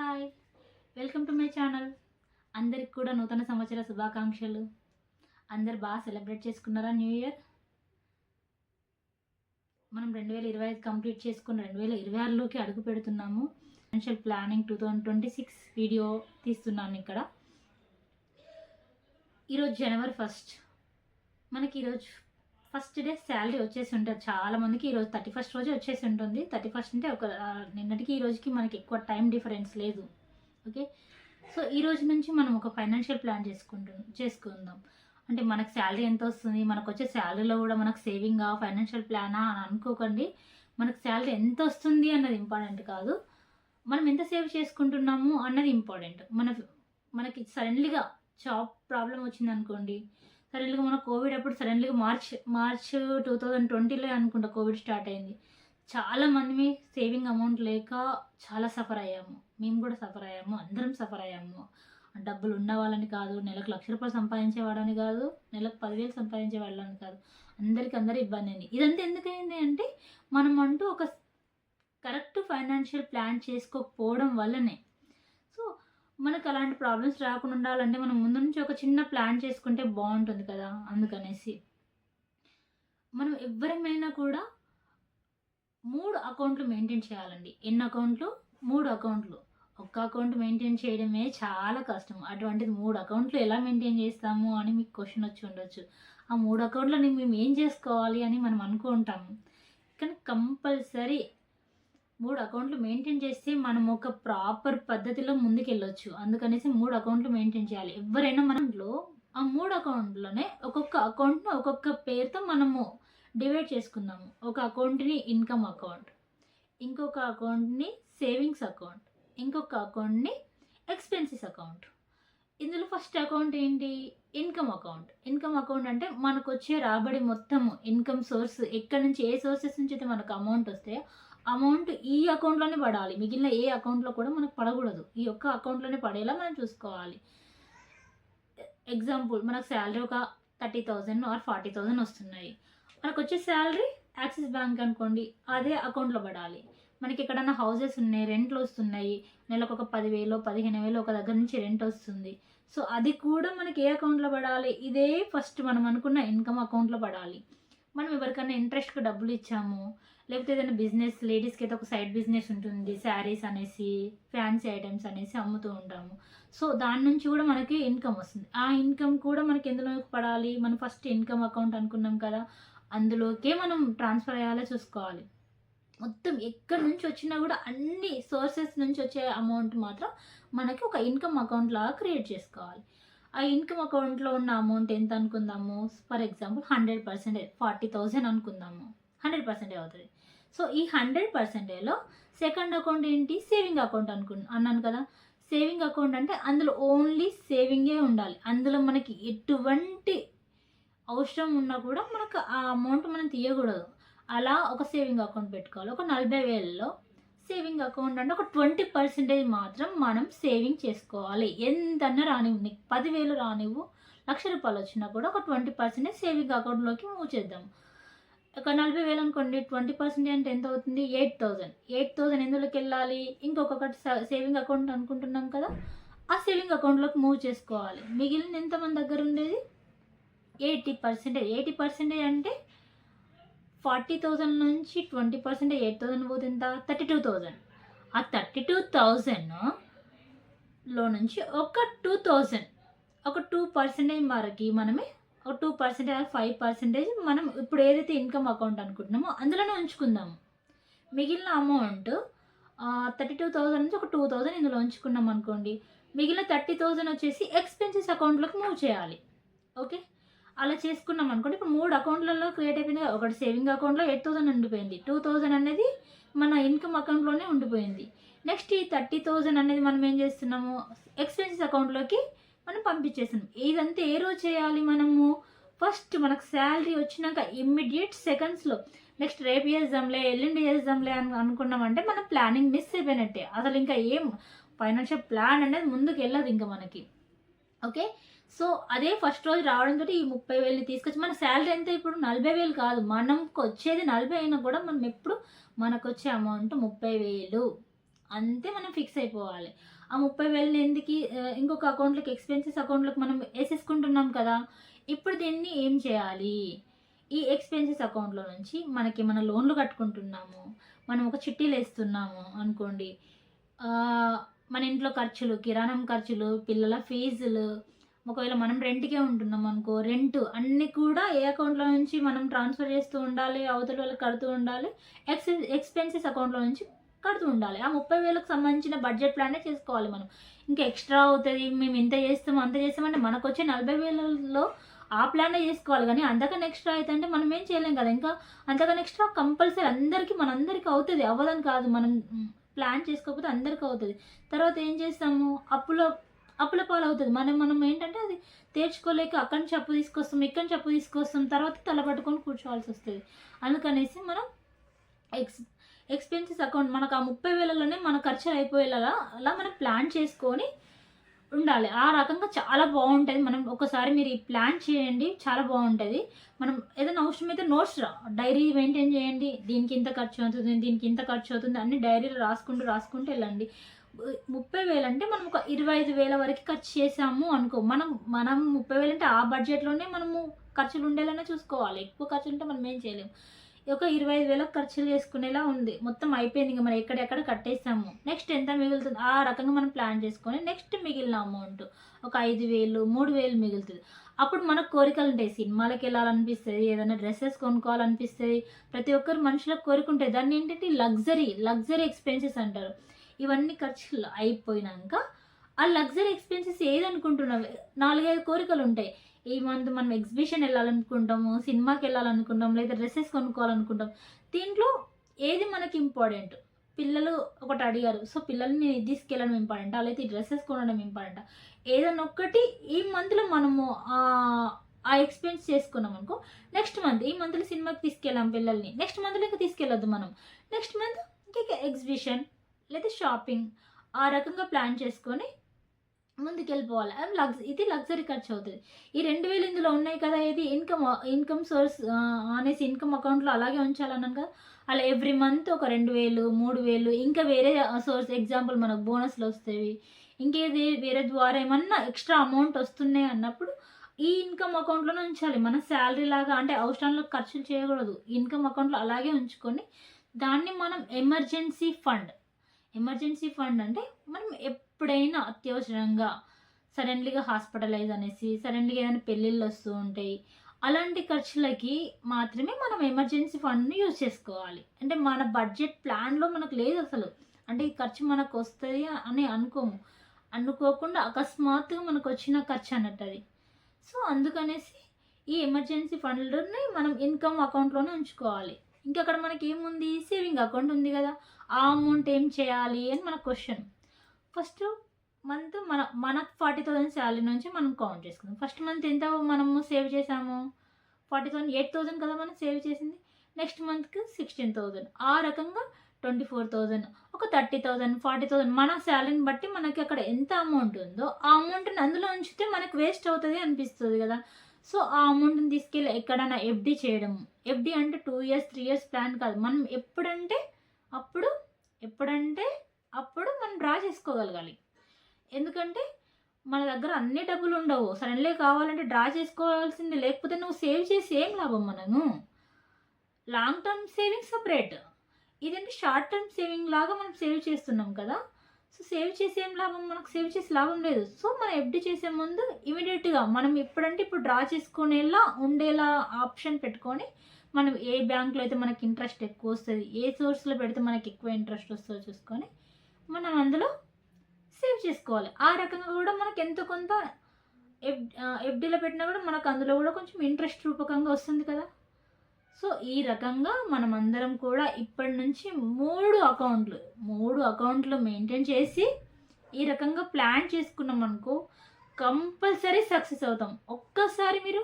Hi! Welcome to my channel. అందరికి కూడా నూతన సంవత్సర శుభాకాంక్షలు. అందరు బాగా సెలబ్రేట్ చేసుకున్నారా న్యూ ఇయర్? మనం 2025 కంప్లీట్ చేసుకొని 2026లోకి అడుగు పెడుతున్నాము. ఫైనాన్షియల్ ప్లానింగ్ 2026 వీడియో తీస్తున్నాను ఇక్కడ. ఈరోజు జనవరి 1. మనకి ఈరోజు ఫస్ట్ డే శాలరీ వచ్చేసి ఉంటుంది. చాలామందికి ఈరోజు 31st రోజే వచ్చేసి ఉంటుంది. 31st అంటే ఒక నిన్నటికి ఈ రోజుకి మనకి ఎక్కువ టైం డిఫరెన్స్ లేదు. ఓకే, సో ఈ రోజు నుంచి మనం ఒక ఫైనాన్షియల్ ప్లాన్ చేసుకుందాం. అంటే మనకు శాలరీ ఎంత వస్తుంది, మనకు వచ్చే శాలరీలో కూడా మనకు సేవింగా ఫైనాన్షియల్ ప్లానా అని అనుకోకండి. మనకు శాలరీ ఎంత వస్తుంది అన్నది ఇంపార్టెంట్ కాదు, మనం ఎంత సేవ్ చేసుకుంటున్నాము అన్నది ఇంపార్టెంట్. మనకి సడన్లీగా జాబ్ ప్రాబ్లం వచ్చిందనుకోండి, సడన్లీగా మన కోవిడ్ అప్పుడు సడన్లీగా మార్చ్ 2020లో అనుకుంటా కోవిడ్ స్టార్ట్ అయింది. చాలామంది సేవింగ్ అమౌంట్ లేక చాలా సఫర్ అయ్యాము. మేము కూడా సఫర్ అయ్యాము, అందరం సఫర్ అయ్యాము. డబ్బులు ఉన్న వాళ్ళని కాదు, నెలకు ₹1,00,000 సంపాదించేవాడని కాదు, నెలకు 10,000 సంపాదించే వాళ్ళని కాదు, అందరూ ఇబ్బంది అయింది. ఇదంతా ఎందుకైంది అంటే మనం అంటూ ఒక కరెక్ట్ ఫైనాన్షియల్ ప్లాన్ చేసుకోకపోవడం వల్లనే. సో మనకు అలాంటి ప్రాబ్లమ్స్ రాకుండా ఉండాలంటే మనం ముందు నుంచి ఒక చిన్న ప్లాన్ చేసుకుంటే బాగుంటుంది కదా. అందుకనేసి మనం ఎవరమైనా కూడా 3 అకౌంట్లు మెయింటైన్ చేయాలండి. ఎన్ని అకౌంట్లు? 3 అకౌంట్లు. ఒక్క అకౌంట్ మెయింటైన్ చేయడమే చాలా కష్టం. అటువంటిది 3 అకౌంట్లు ఎలా మెయింటైన్ చేస్తాము అని మీకు క్వశ్చన్ వచ్చి ఉండొచ్చు. ఆ 3 అకౌంట్లని మేము ఏం చేసుకోవాలి అని మనం అనుకుంటాము. కానీ కంపల్సరీ 3 అకౌంట్లు మెయింటైన్ చేస్తే మనం ఒక ప్రాపర్ పద్ధతిలో ముందుకెళ్ళొచ్చు. అందుకనేసి 3 అకౌంట్లు మెయింటైన్ చేయాలి. ఎవరైనా మనంలో ఆ 3 అకౌంట్లోనే ఒక్కొక్క అకౌంట్ని ఒక్కొక్క పేరుతో మనము డివైడ్ చేసుకుందాము. ఒక అకౌంట్ని ఇన్కమ్ అకౌంట్, ఇంకొక అకౌంట్ని సేవింగ్స్ అకౌంట్, ఇంకొక అకౌంట్ని ఎక్స్పెన్సెస్ అకౌంట్. ఇందులో ఫస్ట్ అకౌంట్ ఏంటి? Income account. ఇన్కమ్ అకౌంట్ అంటే మనకు వచ్చే రాబడి మొత్తము ఇన్కమ్ సోర్స్ ఎక్కడి నుంచి, ఏ సోర్సెస్ నుంచి అయితే మనకు అమౌంట్ వస్తే అమౌంట్ ఈ అకౌంట్లోనే పడాలి. మిగిలిన ఏ అకౌంట్లో కూడా మనకు పడకూడదు. ఈ ఒక్క అకౌంట్లోనే పడేలా మనం చూసుకోవాలి. ఎగ్జాంపుల్, మనకు శాలరీ ఒక 30,000 ఆర్ 40,000 వస్తున్నాయి. మనకు వచ్చే శాలరీ యాక్సిస్ బ్యాంక్ అనుకోండి, అదే అకౌంట్లో పడాలి. మనకి ఎక్కడన్నా హౌసెస్ ఉన్నాయి, రెంట్లు వస్తున్నాయి, నెలకు ఒక 10,000 15,000 ఒక దగ్గర నుంచి రెంట్ వస్తుంది. సో అది కూడా మనకి ఏ అకౌంట్లో పడాలి? ఇదే ఫస్ట్ మనం అనుకున్న ఇన్కమ్ అకౌంట్లో పడాలి. మనం ఎవరికైనా ఇంట్రెస్ట్కి డబ్బులు ఇచ్చాము, లేకపోతే ఏదైనా బిజినెస్, లేడీస్కి అయితే ఒక సైడ్ బిజినెస్ ఉంటుంది, శారీస్ అనేసి ఫ్యాన్సీ ఐటమ్స్ అనేసి అమ్ముతూ ఉంటాము. సో దాని నుంచి కూడా మనకి ఇన్కమ్ వస్తుంది. ఆ ఇన్కమ్ కూడా మనకి ఎందులోకి పడాలి? మనం ఫస్ట్ ఇన్కమ్ అకౌంట్ అనుకున్నాం కదా, అందులోకే మనం ట్రాన్స్ఫర్ అయ్యేలా చూసుకోవాలి. మొత్తం ఎక్కడి నుంచి వచ్చినా కూడా అన్ని సోర్సెస్ నుంచి వచ్చే అమౌంట్ మాత్రం మనకి ఒక ఇన్కమ్ అకౌంట్ లాగా క్రియేట్ చేసుకోవాలి. ఆ ఇన్కమ్ అకౌంట్లో ఉన్న అమౌంట్ ఎంత అనుకుందాము? ఫర్ ఎగ్జాంపుల్ 100%, 40,000 అనుకుందాము. 100% అవుతుంది. సో ఈ 100%లో సెకండ్ అకౌంట్ ఏంటి? సేవింగ్ అకౌంట్ అన్నాను కదా. సేవింగ్ అకౌంట్ అంటే అందులో ఓన్లీ సేవింగే ఉండాలి. అందులో మనకి ఎటువంటి అవసరం ఉన్నా కూడా మనకు ఆ అమౌంట్ మనం తీయకూడదు. అలా ఒక సేవింగ్ అకౌంట్ పెట్టుకోవాలి. ఒక 40,000లో సేవింగ్ అకౌంట్ అంటే ఒక 20% మాత్రం మనం సేవింగ్ చేసుకోవాలి. ఎంతన్నా రానివ్వు, నీకు 10,000 రానివ్వు, ₹1,00,000 వచ్చినా కూడా ఒక 20% సేవింగ్ అకౌంట్లోకి మూవ్ చేద్దాం. ఒక 40,000 అనుకోండి, 20% అంటే ఎంత అవుతుంది? 8,000. 8,000 ఎందులోకి వెళ్ళాలి? ఇంకొకటి సేవింగ్ అకౌంట్ అనుకుంటున్నాం కదా, ఆ సేవింగ్ అకౌంట్లోకి మూవ్ చేసుకోవాలి. మిగిలిన ఎంత మన దగ్గర ఉండేది? 80%. 80% అంటే 40,000 నుంచి 20% 8,000 పోతే ఎంత? 32,000. ఆ 32,000లో నుంచి ఒక 2,000, ఒక 2% వరకు మనమే, ఒక 2% 5% మనం ఇప్పుడు ఏదైతే ఇన్కమ్ అకౌంట్ అనుకుంటున్నామో అందులోనే ఉంచుకుందాము. మిగిలిన అమౌంట్ 32,000 నుంచి ఒక 2,000 ఇందులో ఉంచుకున్నాం అనుకోండి. మిగిలిన 30,000 వచ్చేసి ఎక్స్పెన్సెస్ అకౌంట్లోకి మూవ్ చేయాలి. ఓకే, అలా చేసుకున్నాం అనుకోండి. ఇప్పుడు 3 అకౌంట్లలో క్రియేట్ అయిపోయింది. ఒకటి సేవింగ్ అకౌంట్లో 8,000 ఉండిపోయింది, 2,000 అనేది మన ఇన్కమ్ అకౌంట్లోనే ఉండిపోయింది. నెక్స్ట్ ఈ 30,000 అనేది మనం ఏం చేస్తున్నాము? ఎక్స్పెన్సెస్ అకౌంట్లోకి మనం పంపించేస్తున్నాం. ఇదంతా ఏ రోజు చేయాలి మనము? ఫస్ట్ మనకు శాలరీ వచ్చినాక ఇమ్మీడియట్ సెకండ్స్లో. నెక్స్ట్ రేపు చేద్దాంలే, ఎల్లుండి చేద్దాంలే అని అనుకున్నామంటే మనం ప్లానింగ్ మిస్ అయిపోయినట్టే. అసలు ఇంకా ఏం ఫైనాన్షియల్ ప్లాన్ అనేది ముందుకు వెళ్ళదు ఇంకా మనకి. ఓకే, సో అదే ఫస్ట్ రోజు రావడంతో ఈ 30,000ని తీసుకొచ్చి, మన శాలరీ ఎంత ఇప్పుడు? 40,000 కాదు, మనకు వచ్చేది 40 అయినా కూడా మనం ఎప్పుడు మనకు వచ్చే అమౌంట్ 30,000. అంతే మనం ఫిక్స్ అయిపోవాలి. ఆ 30,000 ఎందుకి ఇంకొక అకౌంట్‌లోకి ఎక్స్‌పెన్సెస్ అకౌంట్‌లోకి మనం ఏసేసుకుంటున్నాం కదా! ఇప్పుడు దీన్ని ఏం చేయాలి? ఈ ఎక్స్‌పెన్సెస్ అకౌంట్‌లో నుంచి మనకేమన్నా లోన్‌లు కట్టుకుంటున్నాము, మనం ఒక చిట్టీలేస్తున్నాము అనుకోండి. ఆహ్, మన ఇంట్లో ఖర్చులు, కిరాణం ఖర్చులు, పిల్లల ఫీజులు, ఒకవేళ మనం రెంట్‌కే ఉంటున్నామనుకో, రెంట్ అన్నీ కూడా ఏ అకౌంట్‌లో నుంచి మనం ట్రాన్స్‌ఫర్ చేస్తూ ఉండాలి, అవతల వాళ్ళకి కడుతూ ఉండాలి. ఎక్స్‌పెన్సెస్ అకౌంట్‌లో నుంచి కడుతూ ఉండాలి. ఆ 30,000కి సంబంధించిన బడ్జెట్ ప్లానే చేసుకోవాలి మనం. ఇంకా ఎక్స్‌ట్రా అవుతది, మేము ఇంత చేస్తాం, అంత చేస్తామంటే మనకొచ్చే 40,000లో ఆ ప్లానే చేసుకోవాలి గానీ, అంతకన్నా ఎక్స్‌ట్రా అయితంటే మనం ఏం చేయలేం కదా! ఇంకా అంతకన్నా ఎక్స్‌ట్రా కంపల్సరీ మనందరికి అవుతది. అవ్వదని కాదు. మనం ప్లాన్ చేసుకోకపోతే అందరికి అవుతది. తర్వాత ఏం చేస్తాము? అప్పుల పాలవుతది. మనం ఏంటంటే అది తీర్చుకోలేక అక్కడి నుంచి అప్పు తీసుకొస్తాం, ఇక్కడి నుంచి అప్పు తీసుకొస్తాం. తర్వాత తల పట్టుకొని కూర్చోవాల్సొస్తది. అందుకనేసి మనం ఎక్స్ ఎక్స్‌పెన్సెస్ అకౌంట్ మనకు ఆ 30,000లోనే మన ఖర్చులయిపోయేలాగా అలా మనం ప్లాన్ చేసుకొని ఉండాలి. ఆ రకంగా చాలా బావుంటది. మనం ఒకసారి మీరు ఈ ప్లాన్ చేయండి. చాలా బావుంటది. మనం ఏదైనా అవసరమైతే నోట్స్ డైరీ మెయింటైన్ చేయండి. దీనికింత ఖర్చవుతుంది, దీనికింత ఖర్చవుతుంది అన్ని డైరీలో రాసుకుంటూ ఎళ్ళండి. 30,000 అంటే మనం ఒక 25,000 వరకు ఖర్చు చేశాము అనుకో. మనం 30,000 అంటే ఆ బడ్జెట్‌లోనే మనము ఖర్చులుండేలానే చూసుకోవాలి. ఎక్కువ ఖర్చుంటే మనం ఏం చేయలేము. ఒక 25,000 ఖర్చులు చేసుకునేలా ఉంది. మొత్తం అయిపోయింది. ఇంక మనం ఎక్కడెక్కడ కట్టేసాము. నెక్స్ట్ ఎంత మిగులుతుంది? ఆ రకంగా మనం ప్లాన్ చేసుకొని నెక్స్ట్ మిగిలిన అమౌంట్ ఒక 5,000, 3,000 మిగులుతది. అప్పుడు మనకు కోరికలుంటాయి. సినిమాలకెళ్ళాలనిపిస్తది. ఏదైనా డ్రెసెస్ కొనుక్కోవాలనిపిస్తది. ప్రతి ఒక్కరు మనుషులకు కోరికుంటాయి. దాన్నేంటంటే లగ్జరీ ఎక్స్‌పెన్సెస్ అంటారు. ఇవన్నీ ఖర్చులు అయిపోయినంక ఆ లగ్జరీ ఎక్స్‌పెన్సెస్ ఏదనుకుంటున్నావు? 4, 5 కోరికలుంటాయి. ఈ మంత్ మనం ఎగ్జిబిషన్ ఎళ్ళాలనుకుంటాము, సినిమాకెళ్ళాలనుకుంటాం, లేదా డ్రెసెస్ కొనుక్కోవాలనుకుంటాం. దీంట్లో ఏది మనకి ఇంపార్టెంట్? పిల్లలు ఒకటి అడిగారు. సో, పిల్లల్ని ఇది తీసుకెళ్ళడం ఇంపార్టెంటా? లేతే ఈ డ్రెసెస్ కొనడం ఇంపార్టెంటా? ఏదన్నా ఒక్కటి ఈ మంత్‌లో మనము ఆ ఎక్స్‌పెన్స్ చేసుకున్నామనుకో, నెక్స్ట్ మంత్ ఈ మంత్‌లో సినిమాకి తీసుకెళ్ళాం పిల్లల్ని. నెక్స్ట్ మంత్‌లో ఇంక తీసుకెళ్ళొద్దు మనం. నెక్స్ట్ మంత్ ఇంక ఎగ్జిబిషన్ లేదా షాపింగ్ ఆ రకంగా ప్లాన్ చేసుకొని ముందుకెళ్ళిపోవాలి. ఇది లగ్జరీ ఖర్చవుతది. ఈ 2,000 ఇందులో ఉన్నాయి కదా! ఏది ఇన్‌కమ్ సోర్స్ అనేసి ఇన్‌కమ్ అకౌంట్‌లో అలాగే ఉంచాలన్నాను కదా! అలా ఎవ్రీ మంత్ ఒక 2,000, 3,000 ఇంకా వేరే సోర్స్ ఎగ్జాంపుల్ మనకు బోనస్‌లొస్తేవి. ఇంకేది వేరే ద్వారా ఏమన్నా ఎక్స్‌ట్రా అమౌంట్ ఒస్తున్నాయి అన్నప్పుడు ఈ ఇన్‌కమ్ అకౌంట్‌లోనే ఉంచాలి. మన సాలరీ లాగా అంటే అవసరాలకు ఖర్చులు చేయకూడదు. ఇన్‌కమ్ అకౌంట్‌లో అలాగే ఉంచుకొని దాన్ని మనం ఎమర్జెన్సీ ఫండ్ అంటే మనం ఎప్పుడైనా అత్యవసరంగా సడెన్‌లీగా హాస్పిటలైజ్ అనేసి, సడెన్‌లీగా ఏదైనా పెళ్ళిళ్ళొస్తూ ఉంటాయి. అలాంటి ఖర్చులకి మాత్రమే మనం ఎమర్జెన్సీ ఫండ్‌ని యూజ్ చేసుకోవాలి. అంటే మన బడ్జెట్ ప్లాన్‌లో మనకు లేదసలు. అంటే ఈ ఖర్చు మనకొస్తది అని అనుకోకుండా అకస్మాత్తుగా మనకొచ్చిన ఖర్చన్నట్టది. సో, అందుకనేసి ఈ ఎమర్జెన్సీ ఫండ్‌లని మనం ఇన్‌కమ్ అకౌంట్‌లోనే ఉంచుకోవాలి. ఇంకక్కడ మనకేముంది సేవింగ్ అకౌంట్ ఉంది గదా! ఆ అమౌంట్ ఏం చేయాలి అని మన క్వెషన్. ఫస్ట్ మంత్ మన 40,000 సాలరీ నుంచి మనం కౌంట్ చేసుకుందాం. ఫస్ట్ మంత్ ఎంత మనము సేవ్ చేసాము? 40,000 8,000 కదా మనం సేవ్ చేసింది. నెక్స్ట్ మంత్‌కి 16,000 ఆ రకంగా 24,000 ఒక 30,000, 40,000 మన సాలరీని బట్టి మనకి అక్కడ ఎంత అమౌంట్ ఉందో, ఆ అమౌంట్‌ని అందులో ఉంచితే మనకు వేస్ట్ అవుతది అనిపిస్తది గదా! సో, ఆ అమౌంట్‌ని తీసుకెళ్ళి ఎక్కడైనా ఎఫ్‌డి చేయడము. ఎఫ్‌డి అంటే 2 ఇయర్స్, 3 ఇయర్స్ ప్లాన్ కాదు. మనం అప్పుడు, ఎప్పుడంటే అప్పుడు మనం డ్రా చేసుకోగలగాలి. ఎందుకంటే మన దగ్గర అన్ని డబ్బులుండవు. సడెన్‌లీ కావాలంటే డ్రా చేసుకోవాల్సిందే. లేకపోతే నువ్వు సేవ్ చేసి ఏం లాభం మనము? Long term saving separate. ఇదేంటి షార్ట్ టర్మ్ సేవింగ్ లాగా మనం సేవ్ చేస్తున్నాం కదా! సో, సేవ్ చేసి ఏం లాభం? మనకు సేవ్ చేసి లాభం లేదు. సో, మనం ఎఫ్‌డి చేసే ముందు ఇమ్మీడియేట్‌గా మనం ఇప్పుడంటే ఇప్పుడు డ్రా చేసుకునేలా ఉండేలా ఆప్షన్ పెట్టుకొని, మనం ఏ బ్యాంక్‌లో అయితే మనకి ఇంట్రెస్ట్ ఎక్కువొస్తది, ఏ సోర్స్‌లో పెడితే మనకి ఎక్కువ ఇంట్రెస్ట్ వస్తదో చూసుకొని, మనం అందులో సేవ్ చేసుకోవాలి. ఆ రకంగా గూడా మనకు ఎంతో కొంత ఎఫ్‌డిలో పెట్టినా గూడా మనకు అందులో గూడా కొంచెం ఇంట్రెస్ట్ రూపకంగా వస్తుంది కదా! సో, ఈ రకంగా మనమందరం కూడా ఇప్పటి నుంచి 3 అకౌంట్లు మెయింటైన్ చేసి, ఈ రకంగా ప్లాన్ చేసుకున్నామనుకో, కంపల్సరీ సక్సెస్ అవుతాం. ఒక్కసారి మీరు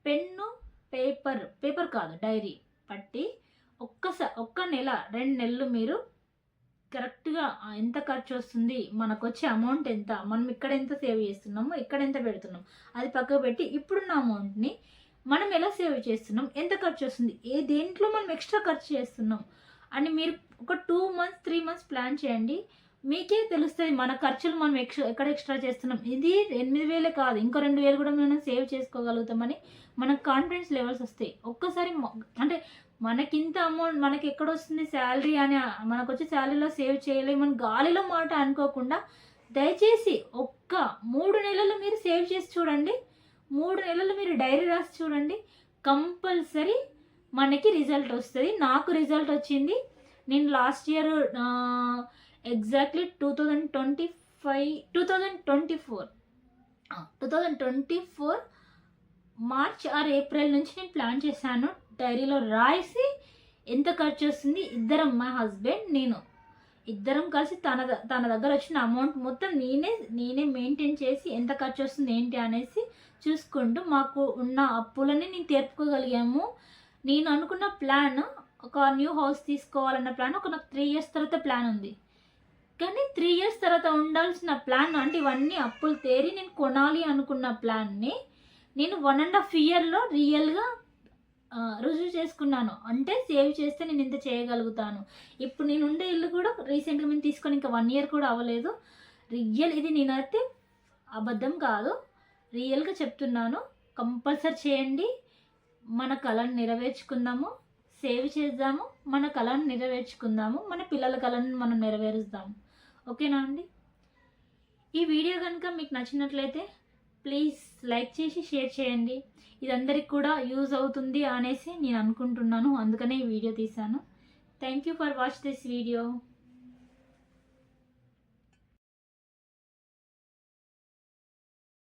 పెన్ను, పేపర్ కాదు డైరీ పట్టి ఒక్క నెల, 2 నెలలు మీరు కరెక్ట్‌గా ఎంత ఖర్చొస్తుంది, మనకొచ్చే అమౌంట్ ఎంత, మనం ఇక్కడ ఎంత సేవ్ చేస్తున్నాము, ఇక్కడ ఎంత పెడుతున్నాం, అది పక్కకు పెట్టి ఇప్పుడున్న అమౌంట్‌ని మనం ఎలా సేవ్ చేస్తున్నాం, ఎంత ఖర్చొస్తుంది, దేంట్లో మనం ఎక్స్‌ట్రా ఖర్చు చేస్తున్నాం అని మీరు ఒక 2 మంత్స్, 3 మంత్స్ ప్లాన్ చేయండి. మీకే తెలుస్తుంది మన ఖర్చులు మనం ఎక్కడ ఎక్స్ట్రా చేస్తున్నాం. ఇది 8,000 కాదు, ఇంకో 2,000 కూడా మనం సేవ్ చేసుకోగలుగుతామని మనకు కాన్ఫిడెన్స్ లెవెల్స్ వస్తాయి. ఒక్కసారి అంటే మనకింత అమౌంట్ మనకెక్కడొస్తుంది శాలరీ అని మనకొచ్చే శాలరీలో సేవ్ చేయలేమని గాలిలో మాట అనుకోకుండా, దయచేసి ఒక్క 3 నెలలు మీరు సేవ్ చేసి చూడండి. 3 నెలలు మీరు డైరీ రాసి చూడండి. కంపల్సరీ మనకి రిజల్ట్ వస్తది. నాకు రిజల్ట్ వచ్చింది. నేను last year exactly 2024 March are April నుంచి నేను ప్లాన్ చేశాను. డైరీలో రాసి ఎంత ఖర్చొస్తుంది, మా హస్బెండ్, నేను ఇద్దరం కలిసి తన దగ్గర వచ్చిన అమౌంట్ మొత్తం నేనే మెయింటైన్ చేసి ఎంత ఖర్చొస్తుంది ఏంటి అనేసి చూసుకుంటూ మాకు ఉన్న అప్పులని నేను తీర్పుకోగలిగాము. నేను అనుకున్న ప్లాన్, ఒక న్యూ హౌస్ తీసుకోవాలన్న ప్లాన్ నాకు 3 ఇయర్స్ తర్వాత ప్లాన్ ఉంది. కానీ 3 ఇయర్స్ తర్వాత ఉండాల్సిన ప్లాన్, అంటే ఇవన్నీ అప్పులు తేరి నేను కొనాలి అనుకున్న ప్లాన్ని నేను 1.5 ఇయర్‌లో రియల్‌గా రుజువు చేసుకున్నాను. అంటే సేవ్ చేస్తే నేను ఇంత చేయగలుగుతాను. ఇప్పుడు నేను ఉండే ఇల్లు కూడా రీసెంట్‌గా మేము తీసుకొని ఇంకా 1 ఇయర్ కూడా అవ్వలేదు. ఇది నేనైతే అబద్ధం కాదు, రియల్‌గా చెప్తున్నాను. కంపల్సరీ చేయండి. మన కలను నెరవేర్చుకుందాము, సేవ్ చేద్దాము, మన కలను నెరవేర్చుకుందాము, మన పిల్లల కలను మనం నెరవేరుస్తాము. ఓకేనా అండి? ఈ వీడియో కనుక మీకు నచ్చినట్లయితే ప్లీజ్ లైక్ చేసి షేర్ చేయండి. ఇది అందరికి కూడా యూజ్ అవుతుంది అనేసి నేను అనుకుంటున్నాను. అందుకనే ఈ వీడియో తీశాను. Thank you for watch this video.